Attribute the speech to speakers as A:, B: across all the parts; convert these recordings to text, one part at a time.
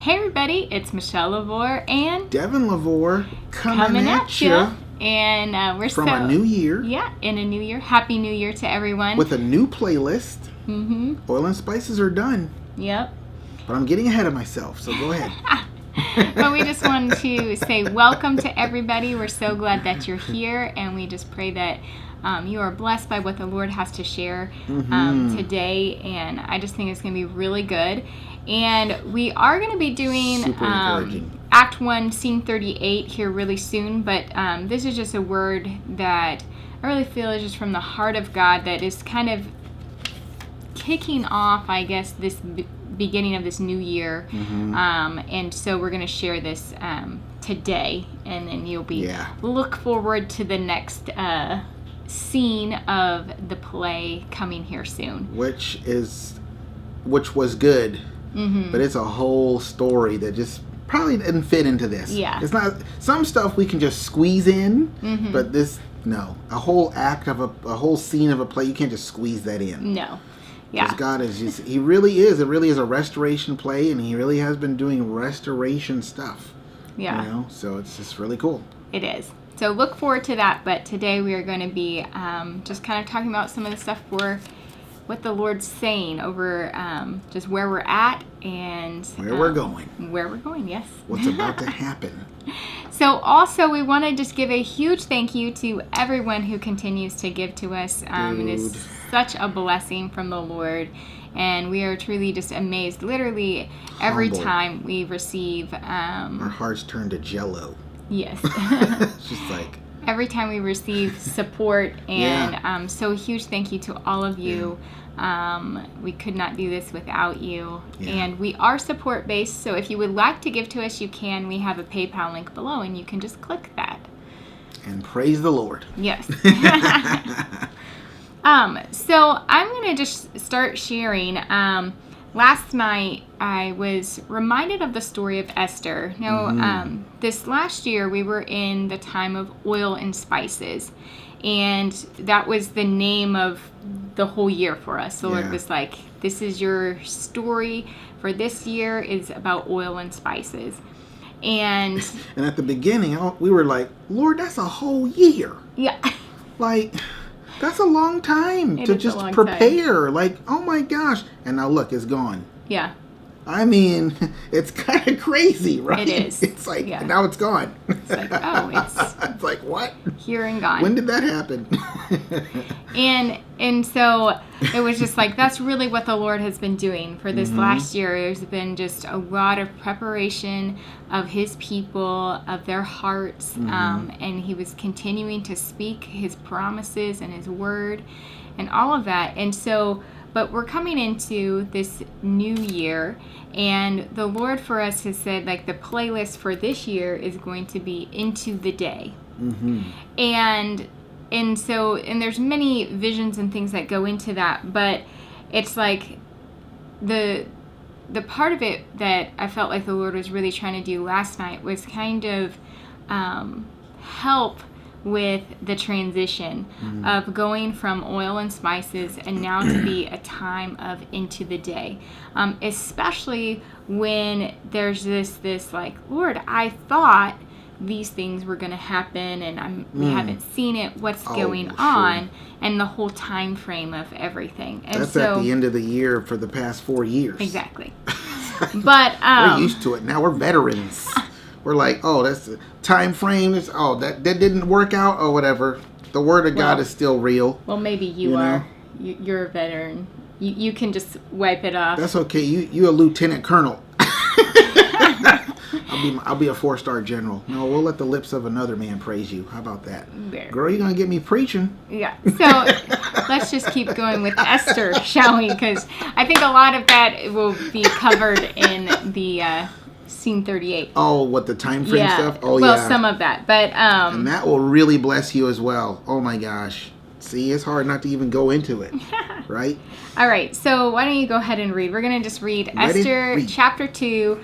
A: Hey everybody, it's Michelle LaVore and
B: Devin LaVore coming at you.
A: And we're
B: from a new year.
A: Yeah, in a new year. Happy New Year to everyone.
B: With a new playlist.
A: Mm-hmm.
B: Oil and spices are done.
A: Yep.
B: But I'm getting ahead of myself, so go ahead.
A: But we just wanted to say welcome to everybody. We're so glad that you're here, and we just pray that you are blessed by what the Lord has to share today. And I just think it's going to be really good. And we are going to be doing Act 1, Scene 38 here really soon. But this is just a word that I really feel is just from the heart of God that is kind of kicking off, I guess, this beginning of this new year. And so we're going to share this today. And then you'll be look forward to the next scene of the play coming here soon. Which
B: was good. But it's a whole story that just probably didn't fit into this.
A: Yeah.
B: It's not, some stuff we can just squeeze in, but this, no. A whole act of a whole scene of a play, you can't just squeeze that in.
A: No. Yeah.
B: Because God is just, it really is a restoration play, and he really has been doing restoration stuff.
A: Yeah.
B: You know, so it's just really cool.
A: It is. So look forward to that, but today we are going to be just kind of talking about some of the stuff what the Lord's saying over just where we're at and
B: where we're going.
A: Where we're going, yes.
B: What's about to happen.
A: So also we want to just give a huge thank you to everyone who continues to give to us. It is such a blessing from the Lord. And we are truly just amazed. Literally every time we receive...
B: our hearts turn to jello.
A: Yes.
B: It's just like...
A: Every time we receive support, and so a huge thank you to all of you. We could not do this without you. And we are support-based, so if you would like to give to us, you can. We have a PayPal link below, and you can just click that.
B: And praise the Lord.
A: Yes. So I'm going to just start sharing. Last night, I was reminded of the story of Esther. Now, this last year, we were in the time of oil and spices, and that was the name of the whole year for us. The Lord was like, this is your story for this year is about oil and spices. And
B: at the beginning, we were like, Lord, that's a whole year.
A: Yeah.
B: Like... That's a long time to just prepare. Like, oh my gosh. And now look, it's gone.
A: Yeah.
B: I mean, it's kind of crazy, right?
A: It is.
B: It's like, now it's gone.
A: It's like, oh,
B: it's like, what?
A: Here and gone.
B: When did that happen?
A: And so it was just like, that's really what the Lord has been doing for this last year. There's been just a lot of preparation of his people, of their hearts, and he was continuing to speak his promises and his word and all of that. And so, but we're coming into this new year, and the Lord for us has said, like, the playlist for this year is going to be Into the Day. And so, and there's many visions and things that go into that, but it's like the part of it that I felt like the Lord was really trying to do last night was kind of help with the transition of going from oil and spices and now to be a time of Into the Day, especially when there's this like, Lord, I thought these things were going to happen, and we haven't seen it. What's going on, and the whole time frame of everything. And
B: that's at the end of the year for the past 4 years.
A: Exactly. But
B: we're used to it now. We're veterans. We're like, oh, that's the time frame. That didn't work out, or whatever. The Word of God is still real.
A: Well, maybe you are. You're a veteran. You can just wipe it off.
B: That's okay. You a lieutenant colonel. I'll be a 4-star general. No, we'll let the lips of another man praise you. How about that?
A: There.
B: Girl, you're going to get me preaching.
A: Yeah. So let's just keep going with Esther, shall we? Because I think a lot of that will be covered in the Scene 38.
B: Oh, what, the time frame stuff? Oh,
A: well, some of that. But
B: and that will really bless you as well. Oh, my gosh. See, it's hard not to even go into it, right?
A: All right, so why don't you go ahead and read? We're going to just read Esther chapter 2,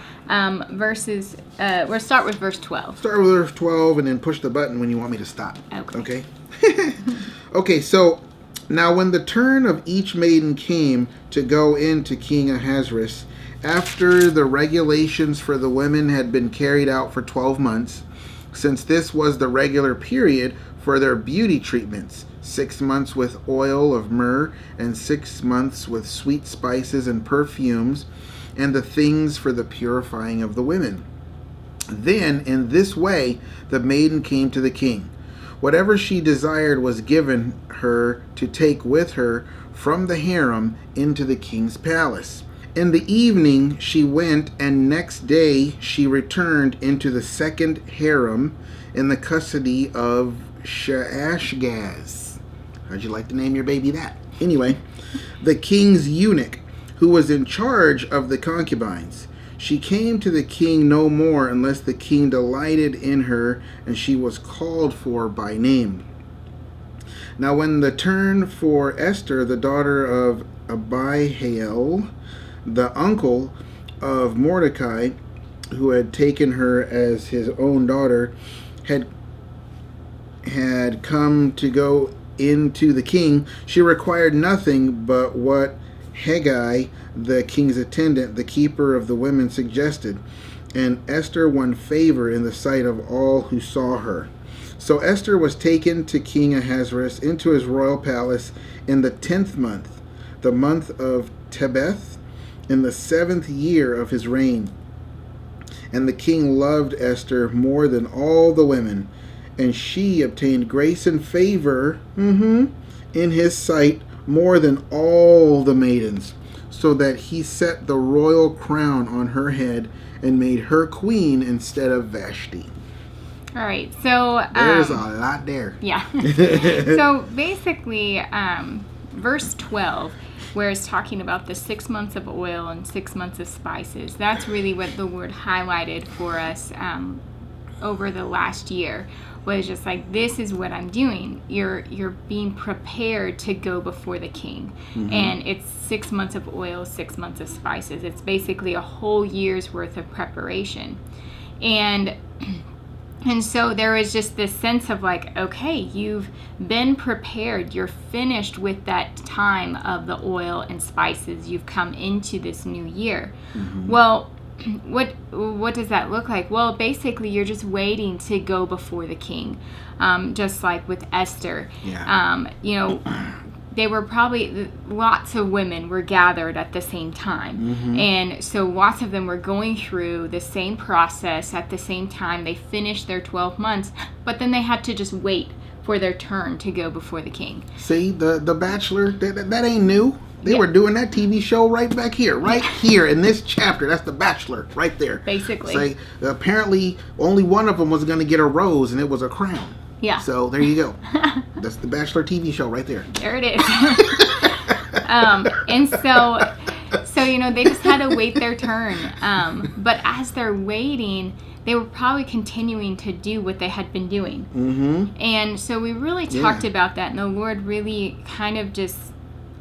A: verses, we'll start with verse 12.
B: Start with verse 12 and then push the button when you want me to stop.
A: Okay.
B: Okay, so now when the turn of each maiden came to go in to King Ahasuerus, After the regulations for the women had been carried out for 12 months, since this was the regular period for their beauty treatments, 6 months with oil of myrrh, and 6 months with sweet spices and perfumes, and the things for the purifying of the women. Then, in this way, the maiden came to the king. Whatever she desired was given her to take with her from the harem into the king's palace. In the evening she went, and next day she returned into the second harem in the custody of Shaashgaz. How'd you like to name your baby that? Anyway, the king's eunuch, who was in charge of the concubines. She came to the king no more unless the king delighted in her, and she was called for by name. Now when the turn for Esther, the daughter of Abihail, the uncle of Mordecai, who had taken her as his own daughter, had come to go into the king, she required nothing but what Haggai, the king's attendant, the keeper of the women, suggested, and Esther won favor in the sight of all who saw her. So Esther was taken to King Ahasuerus into his royal palace in the 10th month, the month of Tebeth, in the 7th year of his reign. And the king loved Esther more than all the women, and she obtained grace and favor in his sight more than all the maidens, so that he set the royal crown on her head and made her queen instead of Vashti.
A: All right, so
B: there's a lot there.
A: Yeah. So basically, verse 12, where it's talking about the 6 months of oil and 6 months of spices, that's really what the Lord highlighted for us over the last year. Was just like, this is what I'm doing. You're being prepared to go before the king. And it's 6 months of oil, 6 months of spices. It's basically a whole year's worth of preparation. And so there was just this sense of like, okay, you've been prepared. You're finished with that time of the oil and spices. You've come into this new year. Well, what does that look like? Well, basically, you're just waiting to go before the king, just like with Esther. They were probably, lots of women were gathered at the same time. And so lots of them were going through the same process at the same time. They finished their 12 months, but then they had to just wait for their turn to go before the king.
B: See, the Bachelor, that ain't new. They were doing that TV show right back here, here in this chapter. That's The Bachelor, right there.
A: Basically.
B: Say, apparently, only one of them was going to get a rose, and it was a crown.
A: Yeah.
B: So there you go. That's The Bachelor TV show right there.
A: There it is. And so they just had to wait their turn. But as they're waiting, they were probably continuing to do what they had been doing. And so we really talked about that, and the Lord really kind of just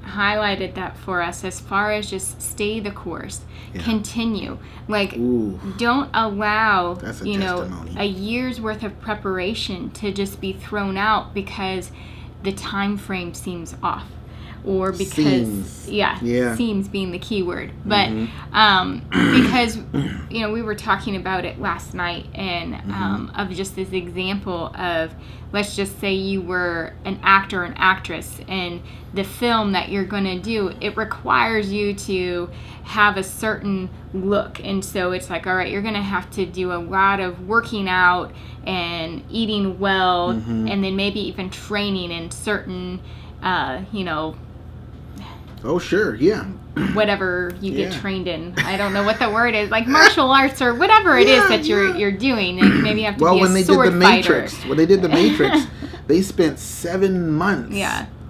A: highlighted that for us as far as just stay the course, continue. Like, don't allow, a year's worth of preparation to just be thrown out because the time frame seems off. Or because, seems being the key word. But because, we were talking about it last night, and of just this example of, let's just say you were an actor or an actress, and the film that you're going to do, it requires you to have a certain look. And so it's like, all right, you're going to have to do a lot of working out and eating well, and then maybe even training in certain,
B: Oh, sure, yeah.
A: Whatever you get trained in. I don't know what the word is, like martial arts or whatever it is that you're doing. And maybe you have to be a sword fighter.
B: When they did The Matrix, they spent 7 months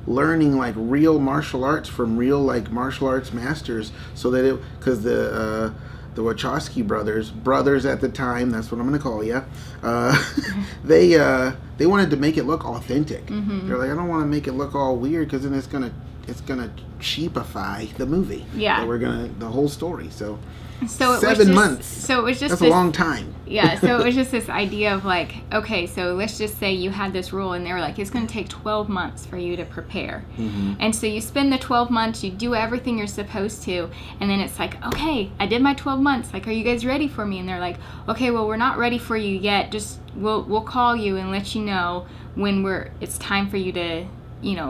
B: learning like real martial arts from real like martial arts masters, so that because the Wachowski brothers at the time, that's what I'm going to call you, they wanted to make it look authentic. They're like, I don't want to make it look all weird because then it's gonna cheapify the movie.
A: Yeah.
B: The whole story. So
A: So it
B: 7
A: was just,
B: months.
A: So it was just
B: That's
A: this,
B: a long time.
A: Yeah, so it was just this idea of like, okay, so let's just say you had this rule and they were like, it's going to take 12 months for you to prepare. And so you spend the 12 months, you do everything you're supposed to, and then it's like, okay, I did my 12 months. Like, are you guys ready for me? And they're like, okay, well, we're not ready for you yet. Just we'll call you and let you know when it's time for you to,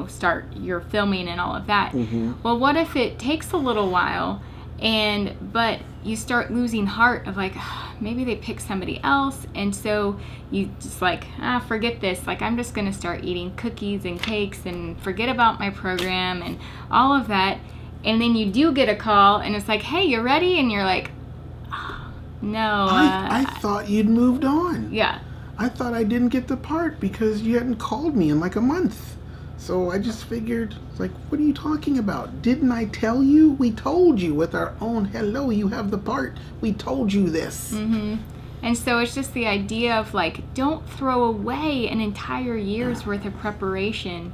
A: start your filming and all of that. Well, what if it takes a little while but you start losing heart of like, maybe they pick somebody else, and so you just like, forget this, like I'm just gonna start eating cookies and cakes and forget about my program and all of that. And then you do get a call and it's like, hey, you're ready? And you're like, no,
B: I thought you'd moved on.
A: Yeah.
B: I thought I didn't get the part because you hadn't called me in like a month. So I just figured, like, what are you talking about? Didn't I tell you? We told you with our own, hello, you have the part. We told you this.
A: And so it's just the idea of like, don't throw away an entire year's worth of preparation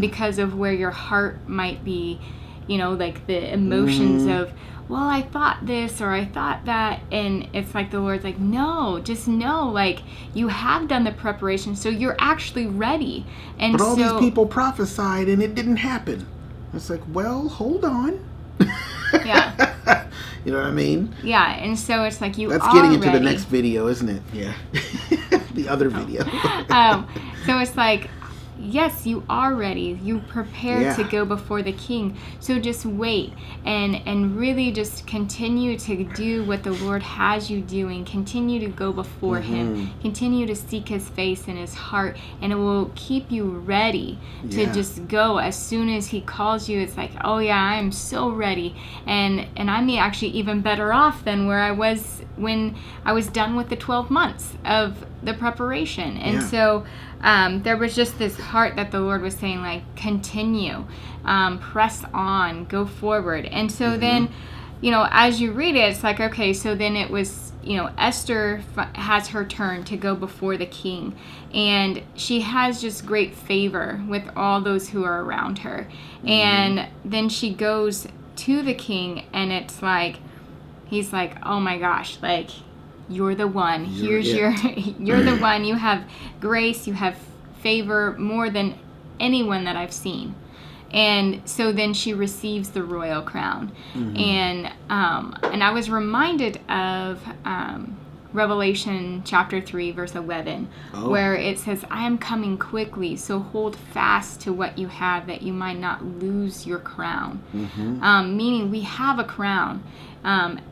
A: because of where your heart might be, like the emotions of, well, I thought this or I thought that. And it's like the Lord's like, no, just know, like, you have done the preparation, so you're actually ready. And
B: but all these people prophesied and it didn't happen. It's like, well, hold on.
A: Yeah.
B: You know what I mean?
A: Yeah, and so it's like
B: That's getting into the next video, isn't it? Yeah. The other video.
A: So it's like, yes, you are ready. You prepared to go before the King. So just wait and really just continue to do what the Lord has you doing. Continue to go before Him. Continue to seek His face and His heart, and it will keep you ready to just go as soon as He calls you. It's like, oh yeah, I am so ready, and I'm actually even better off than where I was when I was done with the 12 months of the preparation. And so there was just this heart that the Lord was saying, like, continue, press on, go forward. And so then, as you read it, it's like, okay, so then it was, Esther has her turn to go before the king, and she has just great favor with all those who are around her. And then she goes to the king, and it's like, he's like, oh my gosh, like, you're the one. You're the one. You have grace. You have favor more than anyone that I've seen. And so then she receives the royal crown. And I was reminded of Revelation chapter 3, verse 11, where it says, I am coming quickly, so hold fast to what you have, that you might not lose your crown. Meaning we have a crown.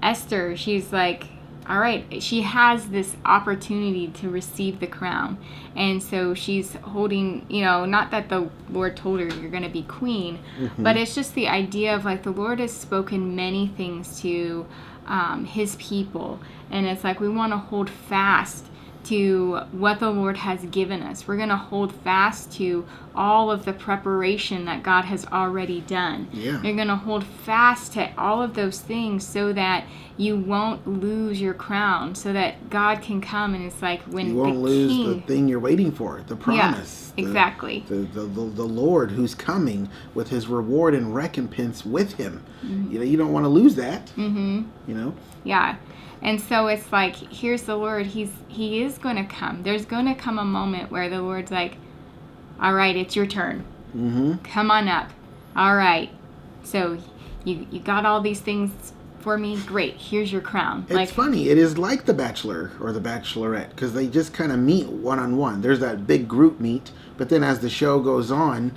A: Esther, she's like, all right, she has this opportunity to receive the crown. And so she's holding, not that the Lord told her you're going to be queen, but it's just the idea of like the Lord has spoken many things to His people. And it's like we want to hold fast to what the Lord has given us. We're going to hold fast to all of the preparation that God has already done. You're going to hold fast to all of those things so that you won't lose your crown, so that God can come, and it's like when
B: you won't lose the thing you're waiting for, the promise.
A: Exactly.
B: The Lord who's coming with His reward and recompense with Him. You don't want to lose that. Yeah.
A: And so it's like, here's the Lord. He is going to come. There's going to come a moment where the Lord's like, all right, it's your turn. Come on up. All right. So you got all these things for me. Great. Here's your crown.
B: It's funny. It is like The Bachelor or The Bachelorette, because they just kind of meet one-on-one. There's that big group meet, but then as the show goes on,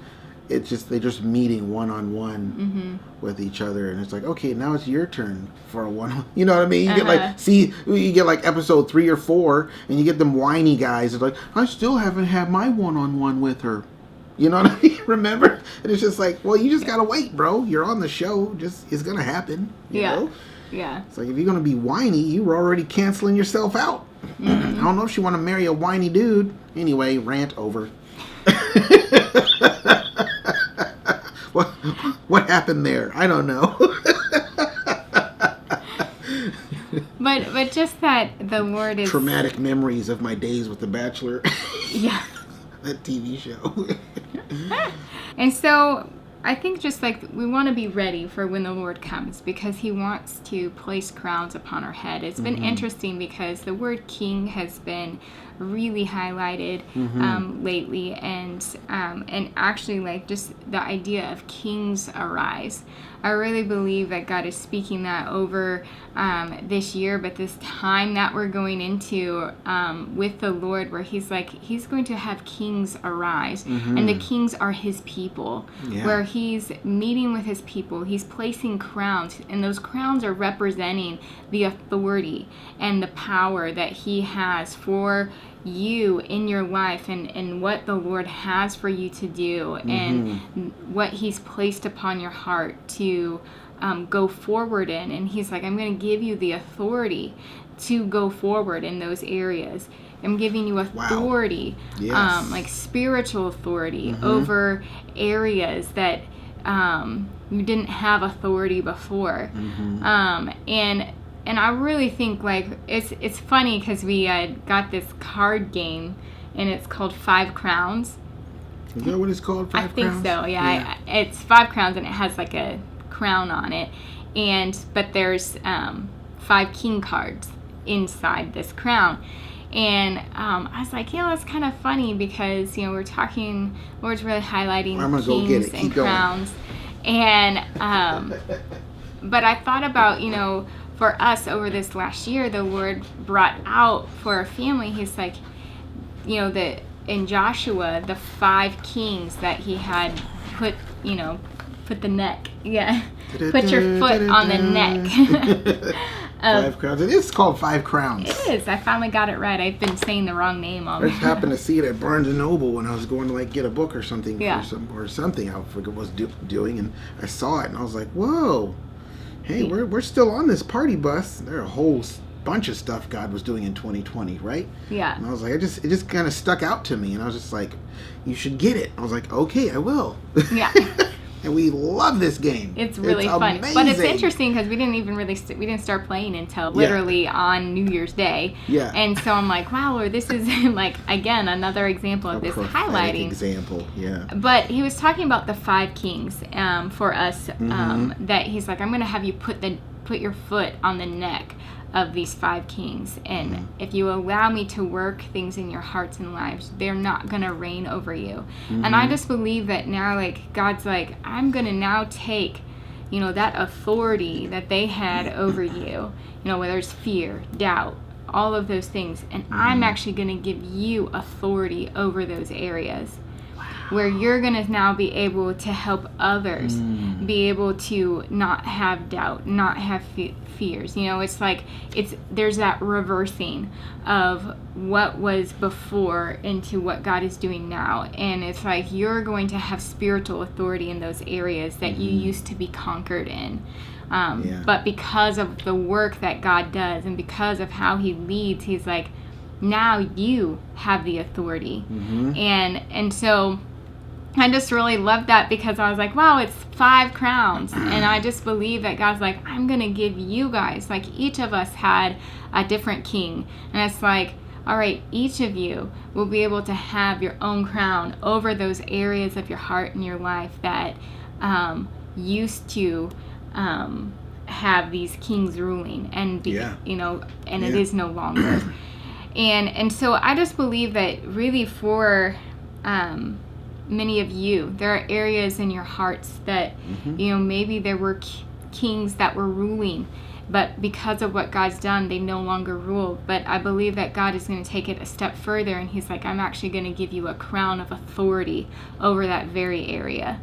B: it's just they're just meeting one-on-one with each other, and it's like, okay, now it's your turn for a one. You know what I mean? You get like episode 3 or 4, and you get them whiny guys. It's like, I still haven't had my one-on-one with her. You know what I mean? Remember? And it's just like, well, you just gotta wait, bro. You're on the show. It's gonna happen. You know?
A: Yeah.
B: It's like, if you're gonna be whiny, you were already canceling yourself out. I don't know if she want to marry a whiny dude. Anyway, rant over. What happened there? I don't know.
A: But just that the Lord is...
B: Traumatic memories of my days with The Bachelor.
A: Yeah.
B: That TV show.
A: And so I think just like we want to be ready for when the Lord comes, because he wants to place crowns upon our head. It's been interesting because the word king has been really highlighted lately, and actually like just the idea of kings arise. I really believe that God is speaking that over this year, but this time that we're going into with the Lord, where he's going to have kings arise, and the kings are his people, where he's meeting with his people, he's placing crowns, and those crowns are representing the authority and the power that he has for you in your life, and what the Lord has for you to do, and what he's placed upon your heart to go forward in. And he's like, I'm going to give you the authority to go forward in those areas. I'm giving you authority, like spiritual authority over areas that you didn't have authority before. And I really think like it's funny because we got this card game, and it's called 5 Crowns.
B: Is that what it's called? 5 Crowns?
A: I think so. Yeah. It's 5 crowns, and it has like a crown on it, but there's 5 king cards inside this crown. And I was like, that's kind of funny because we're talking. Lord's really highlighting kings and crowns, and but I thought about for us over this last year, the Lord brought out for our family. He's like, in Joshua, the 5 kings that he had put the neck, put your foot on the neck.
B: 5 crowns. It is called 5 Crowns.
A: It is. I finally got it right. I've been saying the wrong name all
B: I just happened to see it at Barnes & Noble when I was going to get a book or something or something I forget what I was doing, and I saw it and I was like, whoa. Hey, we're still on this party bus. There's a whole bunch of stuff God was doing in 2020, right? Yeah. And I was like, it just kind of stuck out to me, and I was just like, you should get it. I was like, okay, I will. Yeah. And we love this game.
A: It's really fun. Amazing. But it's interesting because we didn't start playing until literally on New Year's Day. Yeah. And so I'm like, wow, Lord, this is again, another example of this highlighting.
B: Example, yeah.
A: But he was talking about the 5 kings for us, that he's like, I'm going to have you put your foot on the neck of these 5 kings, and if you allow me to work things in your hearts and lives, they're not going to reign over you. And I just believe that now, God's like, I'm going to now take that authority that they had over you, whether it's fear, doubt, all of those things, and I'm actually going to give you authority over those areas. Where you're going to now be able to help others be able to not have doubt, not have fears. There's that reversing of what was before into what God is doing now. And it's like you're going to have spiritual authority in those areas that you used to be conquered in. But because of the work that God does and because of how he leads, he's like, now you have the authority. And so I just really loved that because I was like, wow, it's 5 crowns. And I just believe that God's like, I'm going to give you guys, each of us had a different king. And it's like, all right, each of you will be able to have your own crown over those areas of your heart and your life that used to have these kings ruling. And, it is no longer. And so I just believe that really for many of you, there are areas in your hearts that maybe there were kings that were ruling, but because of what God's done, they no longer rule. But I believe that God is going to take it a step further, and he's like, I'm actually going to give you a crown of authority over that very area,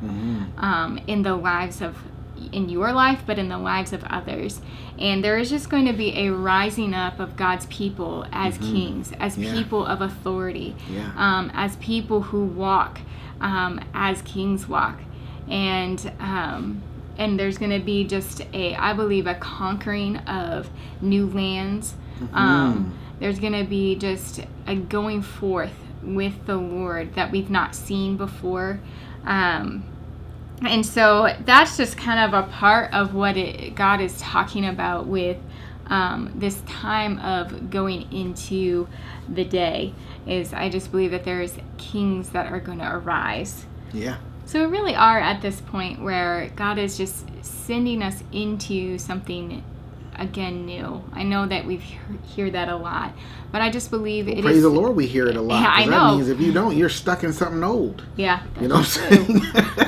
A: in your life, but in the lives of others. And there is just going to be a rising up of God's people as kings, as people of authority, as people who walk as kings walk. And there's going to be just I believe a conquering of new lands. There's going to be just a going forth with the Lord that we've not seen before. And so that's just kind of a part of what God is talking about with this time of going into the day. Is I just believe that there's kings that are going to arise. Yeah. So we really are at this point where God is just sending us into something again new. I know that we hear that a lot, but I just believe it is.
B: Praise the Lord, we hear it a lot.
A: Yeah, I know.
B: That means if you don't, you're stuck in something old.
A: Yeah,
B: you know what I'm saying?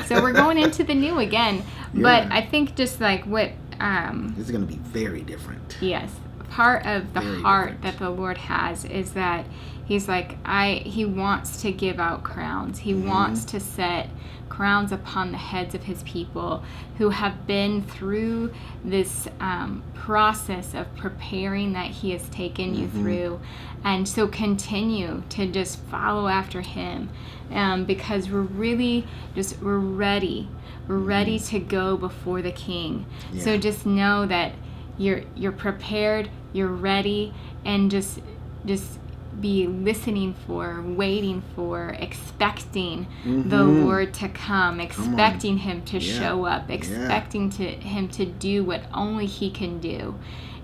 A: So we're going into the new again, but I think just like what
B: this is going to be very different.
A: Yes, part of the
B: Very
A: heart
B: different.
A: that the Lord has is that He's like He wants to give out crowns. He wants to set crowns upon the heads of His people who have been through this process of preparing that He has taken you through. And so continue to just follow after Him, because we're really we're ready. We're ready to go before the King.
B: Yeah.
A: So just know that you're prepared, you're ready, and just be listening for, waiting for, expecting the Lord to come, expecting Him to show up, expecting Him to do what only He can do.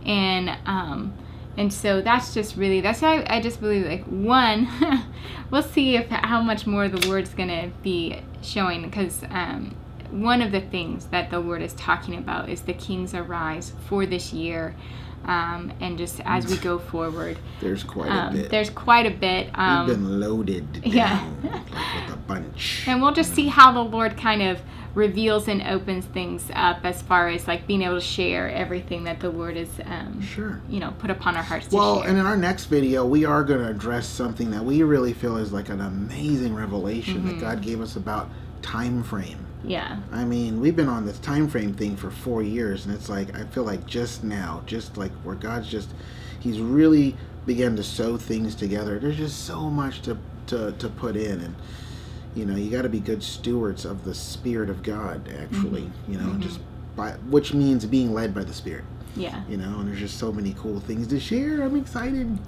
A: And so that's why I just believe, like, one, we'll see how much more the Lord's going to be showing, because one of the things that the Lord is talking about is the King's Arise for this year. And just as we go forward,
B: there's quite a bit.
A: We've
B: been loaded down like with a bunch.
A: And we'll just see how the Lord kind of reveals and opens things up as far as like being able to share everything that the Lord is put upon our hearts to share.
B: Well, and in our next video, we are going to address something that we really feel is like an amazing revelation that God gave us about time frame.
A: Yeah.
B: I mean, we've been on this time frame thing for 4 years, and it's like, I feel like just now, just like where God's He's really began to sew things together. There's just so much to put in, and you got to be good stewards of the Spirit of God, actually, just which means being led by the Spirit.
A: Yeah.
B: And there's just so many cool things to share. I'm excited.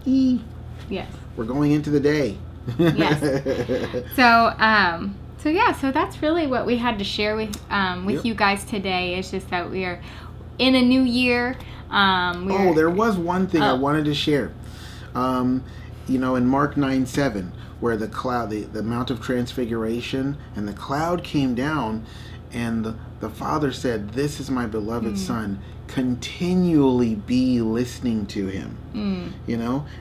A: Yes.
B: We're going into the day.
A: Yes. So that's really what we had to share with you guys today. It's just that we are in a new year.
B: There was one thing I wanted to share. In Mark 9:7, where the cloud, the Mount of Transfiguration, and the cloud came down, and the Father said, "This is my beloved Son. Continually be listening to Him."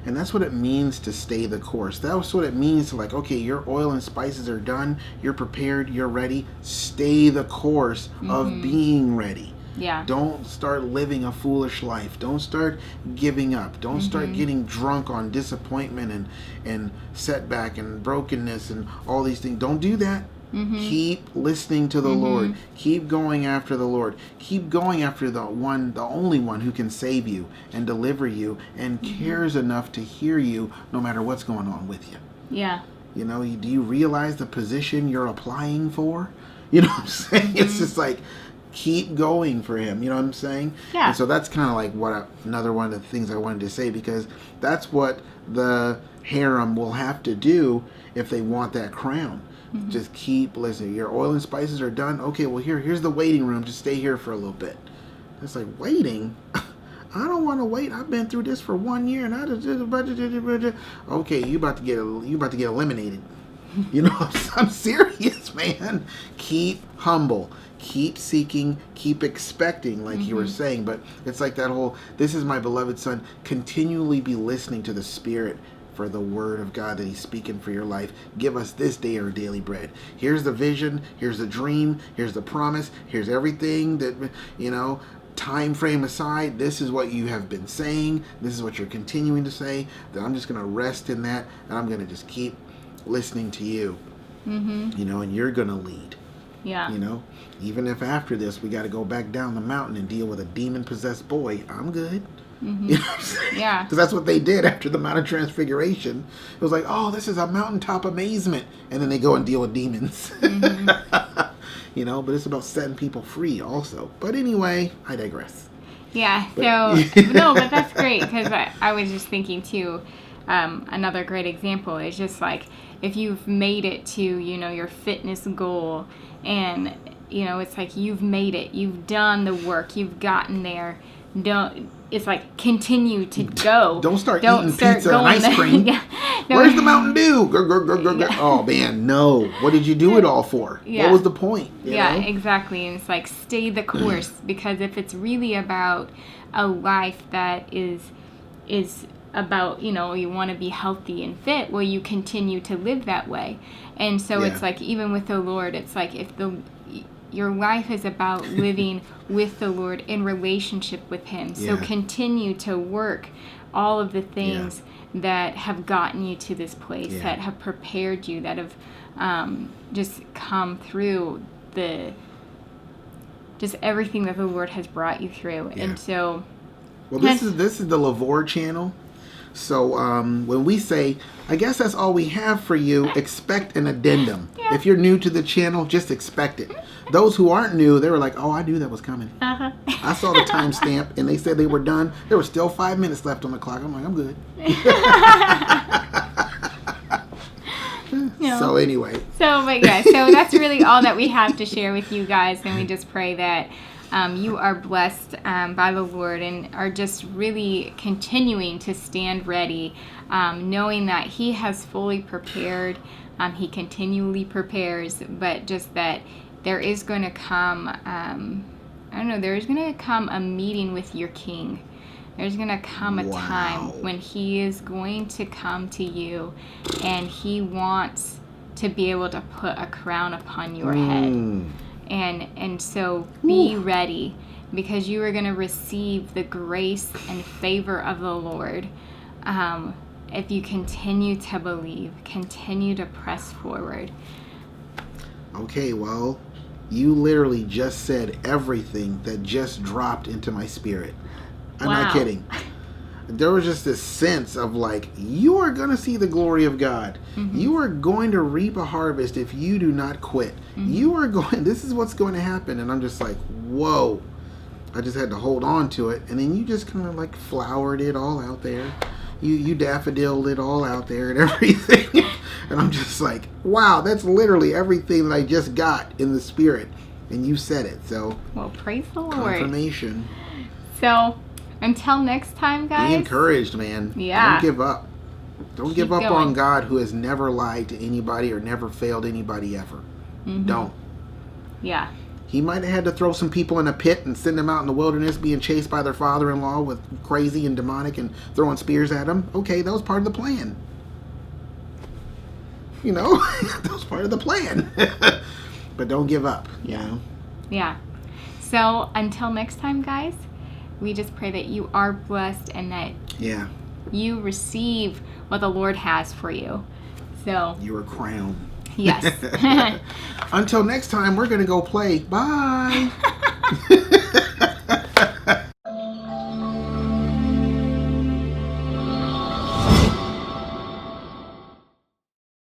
B: And that's what it means to stay the course. That's what it means to, like, okay, your oil and spices are done, you're prepared, you're ready. Stay the course of being ready.
A: Yeah.
B: Don't start living a foolish life. Don't start giving up. Don't start getting drunk on disappointment and setback and brokenness and all these things. Don't do that. Keep listening to the Lord. Keep going after the Lord. Keep going after the only one who can save you and deliver you and cares enough to hear you no matter what's going on with you.
A: Yeah.
B: Do you realize the position you're applying for? You know what I'm saying? It's just like, keep going for Him. You know what I'm saying?
A: Yeah.
B: And so that's kind of like another one of the things I wanted to say, because that's what the harem will have to do if they want that crown. Just keep listening. Your oil and spices are done. Okay, well, here's the waiting room. Just stay here for a little bit. It's like, waiting? I don't want to wait. I've been through this for 1 year, and I just did a budget. Okay, you about to get eliminated. I'm serious, man. Keep humble. Keep seeking, keep expecting, like you were saying. But it's like that whole, this is my beloved Son. Continually be listening to the Spirit for the word of God that He's speaking for your life. Give us this day our daily bread. Here's the vision. Here's the dream. Here's the promise. Here's everything that, time frame aside, this is what you have been saying. This is what you're continuing to say. That I'm just going to rest in that, and I'm going to just keep listening to you. And you're going to lead.
A: Yeah.
B: Even if after this we got to go back down the mountain and deal with a demon-possessed boy, I'm good. You know what I'm saying? Yeah. Because that's what they did after the Mount of Transfiguration. It was like, oh, this is a mountaintop amazement. And then they go and deal with demons. But it's about setting people free also. But anyway, I digress.
A: Yeah. But that's great, because I was just thinking too, another great example is just like, if you've made it to, your fitness goal, and, it's like you've made it, you've done the work, you've gotten there, it's like continue to go.
B: Don't start eating pizza and ice cream.
A: Yeah.
B: Where's the Mountain Dew? Oh man, no. What did you do it all for?
A: Yeah.
B: What was the point? You know?
A: Exactly. And it's like stay the course, because if it's really about a life that is about, you want to be healthy and fit, well, you continue to live that way. And so it's like, even with the Lord, it's like if your life is about living with the Lord in relationship with Him. So continue to work all of the things that have gotten you to this place, that have prepared you, that have just come through just everything that the Lord has brought you through. And so,
B: well, this is the LaVore channel. So when we say, I guess that's all we have for you, expect an addendum. If you're new to the channel, just expect it. Those who aren't new, they were like, oh, I knew that was coming. I saw the timestamp, and they said they were done. There were still 5 minutes left on the clock. I'm like, I'm good. So anyway.
A: So that's really all that we have to share with you guys, and we just pray that you are blessed by the Lord and are just really continuing to stand ready, knowing that He has fully prepared. He continually prepares, but just that there is going to come, there is going to come a meeting with your King. There's going to come a time when He is going to come to you, and He wants to be able to put a crown upon your head. And so be ready, because you are going to receive the grace and favor of the Lord if you continue to believe, continue to press forward.
B: Okay, well, you literally just said everything that just dropped into my spirit. I'm not kidding. There was just this sense of like, you are going to see the glory of God. You are going to reap a harvest if you do not quit. This is what's going to happen. And I'm just like, whoa. I just had to hold on to it. And then you just kind of like flowered it all out there. You daffodiled it all out there and everything. And I'm just like, wow, that's literally everything that I just got in the spirit. And you said it. So,
A: well, praise the Lord.
B: Confirmation.
A: So, until next time, guys.
B: Be encouraged, man.
A: Yeah.
B: Don't give up. Don't give up on God, who has never lied to anybody or never failed anybody ever. Don't.
A: Yeah.
B: He might have had to throw some people in a pit and send them out in the wilderness being chased by their father-in-law with crazy and demonic and throwing spears at them. Okay, that was part of the plan. That was part of the plan. But don't give up, you know?
A: Yeah. So until next time, guys, we just pray that you are blessed and that you receive what the Lord has for you. So
B: you're a crown.
A: Yes.
B: Until next time, we're going to go play. Bye.